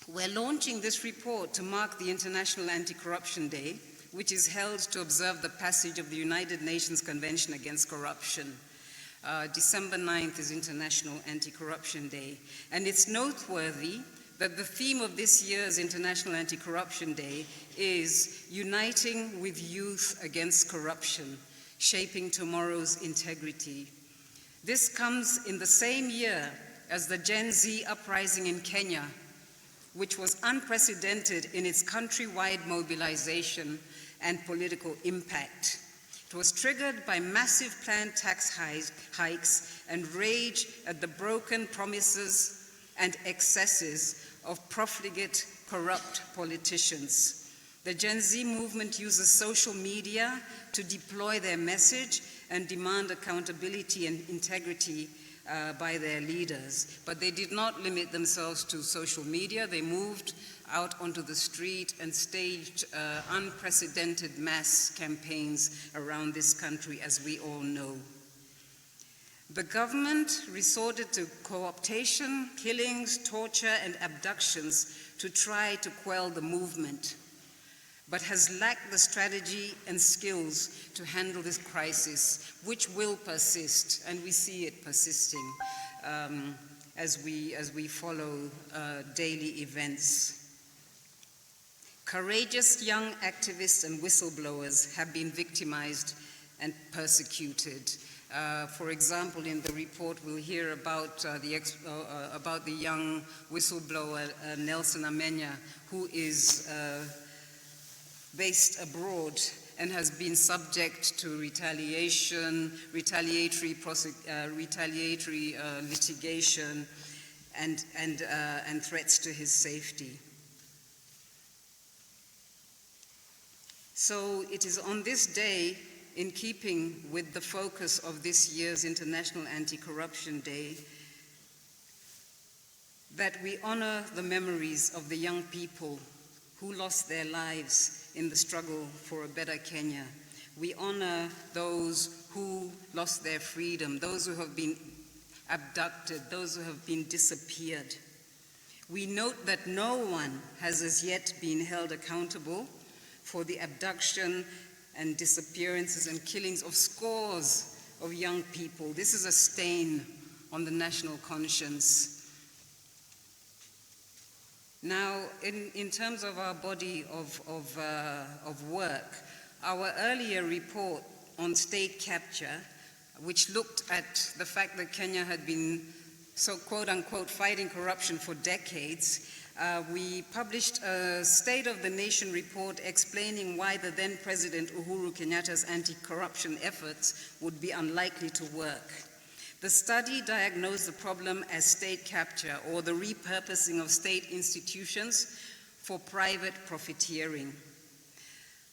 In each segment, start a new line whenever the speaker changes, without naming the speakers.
We're launching this report to mark the International Anti-Corruption Day, which is held to observe the passage of the United Nations Convention Against Corruption. December 9th is International Anti-Corruption Day, and it's noteworthy that the theme of this year's International Anti-Corruption Day is Uniting with Youth Against Corruption, Shaping Tomorrow's Integrity. This comes in the same year as the Gen Z uprising in Kenya, which was unprecedented in its countrywide mobilization and political impact. It was triggered by massive planned tax hikes and rage at the broken promises and excesses of profligate, corrupt politicians. The Gen Z movement uses social media to deploy their message and demand accountability and integrity by their leaders. But they did not limit themselves to social media. They moved out onto the street and staged unprecedented mass campaigns around this country, as we all know. The government resorted to co-optation, killings, torture, and abductions to try to quell the movement, but has lacked the strategy and skills to handle this crisis, which will persist, and we see it persisting as we follow daily events. Courageous young activists and whistleblowers have been victimized and persecuted. For example, in the report, we'll hear about the young whistleblower Nelson Amenya, who is based abroad and has been subject to retaliatory litigation and threats to his safety. So it is on this day, in keeping with the focus of this year's International Anti-Corruption Day, that we honor the memories of the young people who lost their lives in the struggle for a better Kenya. We honor those who lost their freedom, those who have been abducted, those who have been disappeared. We note that no one has as yet been held accountable for the abduction and disappearances and killings of scores of young people. This is a stain on the national conscience. Now, in terms of our body of work, our earlier report on state capture, which looked at the fact that Kenya had been so quote-unquote fighting corruption for decades, we published a State of the Nation report explaining why the then President Uhuru Kenyatta's anti-corruption efforts would be unlikely to work. The study diagnosed the problem as state capture, or the repurposing of state institutions for private profiteering.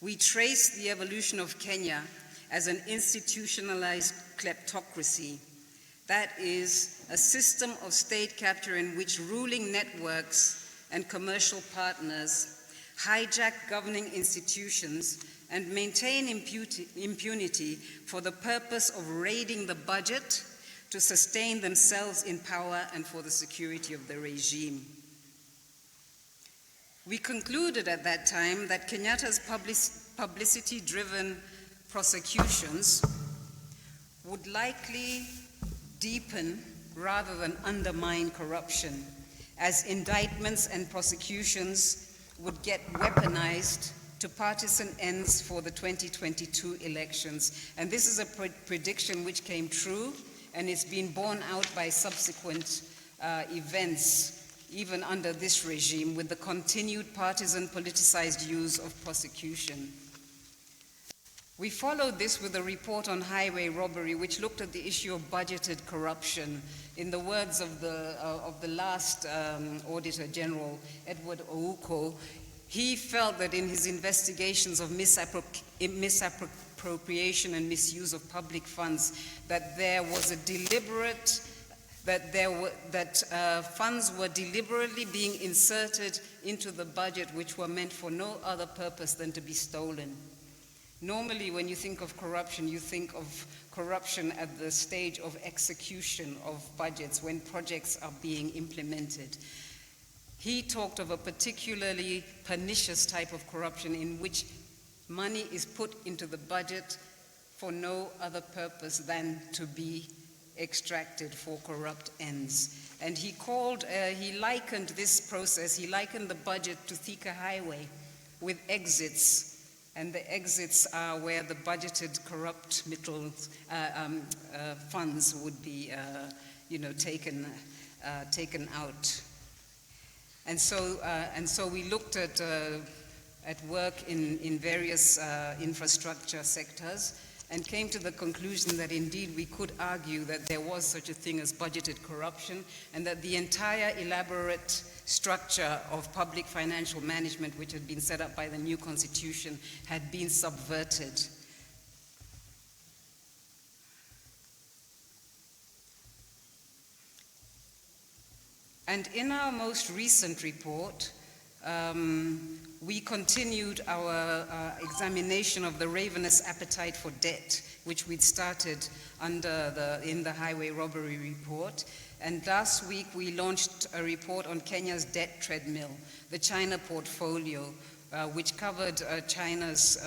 We traced the evolution of Kenya as an institutionalized kleptocracy. That is, a system of state capture in which ruling networks and commercial partners hijack governing institutions and maintain impunity for the purpose of raiding the budget to sustain themselves in power and for the security of the regime. We concluded at that time that Kenyatta's publicity-driven prosecutions would likely deepen rather than undermine corruption, as indictments and prosecutions would get weaponized to partisan ends for the 2022 elections. And this is a prediction which came true, and it's been borne out by subsequent events, even under this regime, with the continued partisan politicized use of prosecution. We followed this with a report on highway robbery, which looked at the issue of budgeted corruption. In the words of the last Auditor General, Edward Ouko, he felt that in his investigations of misappropriation and misuse of public funds, that there was a deliberate, funds were deliberately being inserted into the budget which were meant for no other purpose than to be stolen. Normally, when you think of corruption, you think of corruption at the stage of execution of budgets, when projects are being implemented. He talked of a particularly pernicious type of corruption in which money is put into the budget for no other purpose than to be extracted for corrupt ends. And he likened this process, he likened the budget to Thika Highway with exits. And the exits are where the budgeted corrupt funds would be, taken out. And so we looked at work in various infrastructure sectors and came to the conclusion that indeed we could argue that there was such a thing as budgeted corruption, and that the entire elaborate structure of public financial management which had been set up by the new constitution had been subverted. And in our most recent report, we continued our examination of the ravenous appetite for debt, which we'd started in the highway robbery report. And last week we launched a report on Kenya's debt treadmill, the China portfolio, which covered China's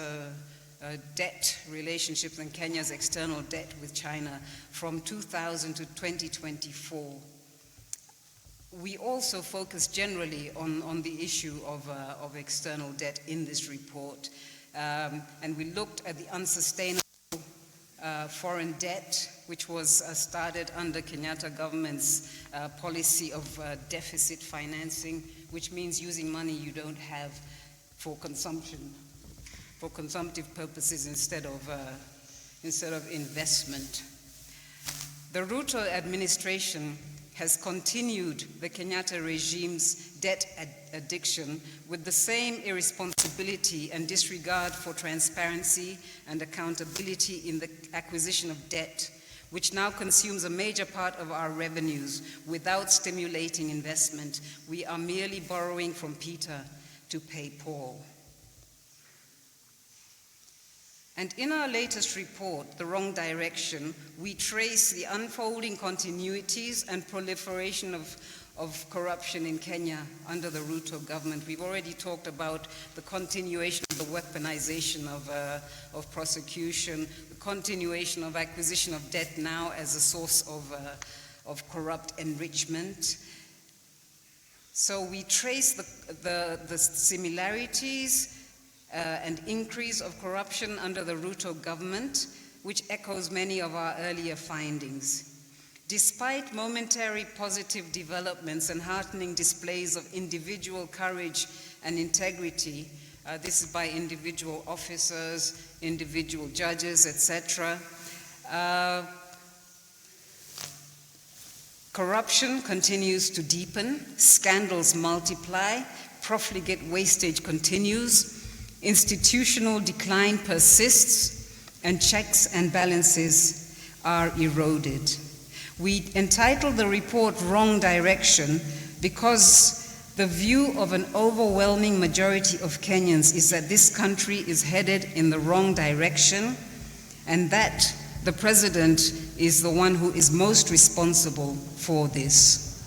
debt relationships and Kenya's external debt with China from 2000 to 2024. We also focused generally on the issue of external debt in this report. And we looked at the unsustainable foreign debt, which was started under Kenyatta government's policy of deficit financing, which means using money you don't have for consumption, for consumptive purposes instead of investment. The Ruto administration has continued the Kenyatta regime's debt addiction with the same irresponsibility and disregard for transparency and accountability in the acquisition of debt, which now consumes a major part of our revenues without stimulating investment. We are merely borrowing from Peter to pay Paul. And in our latest report, The Wrong Direction, we trace the unfolding continuities and proliferation of corruption in Kenya under the Ruto government. We've already talked about the continuation of the weaponization of prosecution, the continuation of acquisition of debt now as a source of corrupt enrichment. So we trace the similarities and increase of corruption under the Ruto government, which echoes many of our earlier findings. Despite momentary positive developments and heartening displays of individual courage and integrity, this is by individual officers, individual judges, etc., corruption continues to deepen, scandals multiply, profligate wastage continues, institutional decline persists, and checks and balances are eroded. We entitled the report Wrong Direction because the view of an overwhelming majority of Kenyans is that this country is headed in the wrong direction, and that the president is the one who is most responsible for this.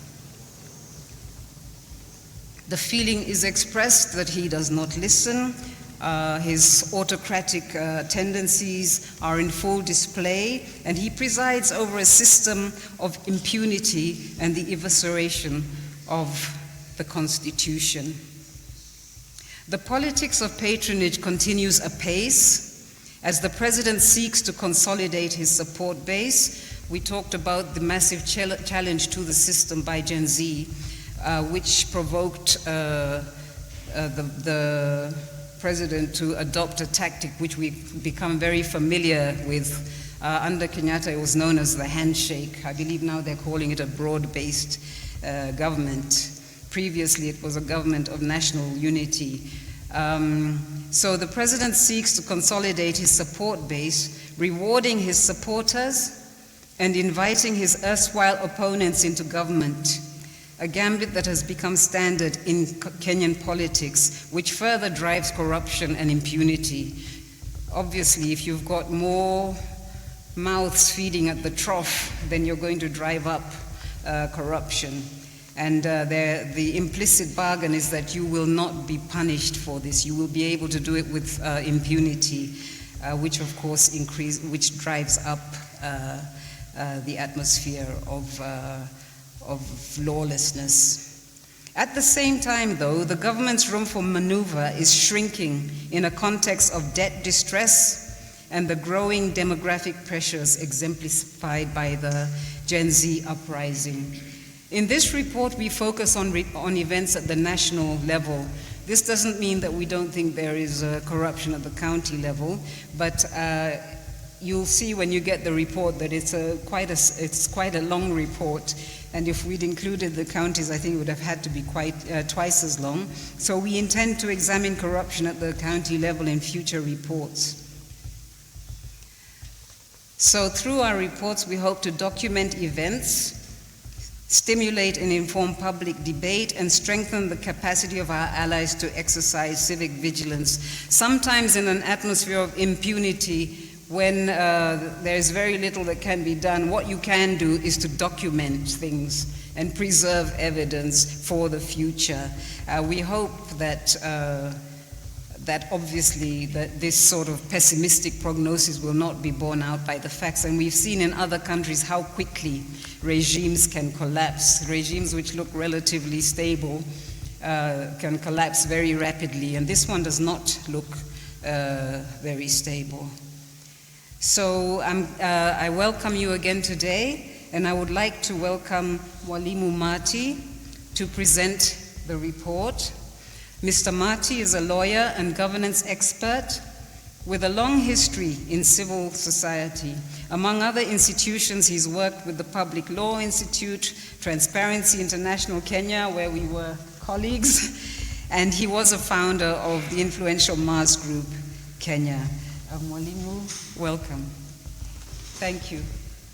The feeling is expressed that he does not listen. His autocratic tendencies are in full display, and he presides over a system of impunity and the evisceration of the Constitution. The politics of patronage continues apace as the president seeks to consolidate his support base. We talked about the massive challenge to the system by Gen Z, which provoked the president to adopt a tactic which we've become very familiar with. Under Kenyatta, it was known as the handshake. I believe now they're calling it a broad-based government. Previously, it was a government of national unity. So the president seeks to consolidate his support base, rewarding his supporters and inviting his erstwhile opponents into government. A gambit that has become standard in Kenyan politics, which further drives corruption and impunity. Obviously, if you've got more mouths feeding at the trough, then you're going to drive up corruption. And the implicit bargain is that you will not be punished for this. You will be able to do it with impunity, which of course which drives up the atmosphere of lawlessness. At the same time, though, the government's room for maneuver is shrinking in a context of debt distress and the growing demographic pressures exemplified by the Gen Z uprising. In this report, we focus on events at the national level. This doesn't mean that we don't think there is corruption at the county level, but you'll see when you get the report that it's quite a long report. And if we'd included the counties, I think it would have had to be twice as long. So we intend to examine corruption at the county level in future reports. So through our reports, we hope to document events, stimulate and inform public debate, and strengthen the capacity of our allies to exercise civic vigilance, sometimes in an atmosphere of impunity. When there's very little that can be done, what you can do is to document things and preserve evidence for the future. We hope that obviously that this sort of pessimistic prognosis will not be borne out by the facts. And we've seen in other countries how quickly regimes can collapse. Regimes which look relatively stable can collapse very rapidly, and this one does not look very stable. So I welcome you again today, and I would like to welcome Mwalimu Mati to present the report. Mr. Mati is a lawyer and governance expert with a long history in civil society. Among other institutions, he's worked with the Public Law Institute, Transparency International Kenya, where we were colleagues, and he was a founder of the influential Mars Group Kenya. Mwalimu, welcome. Thank you.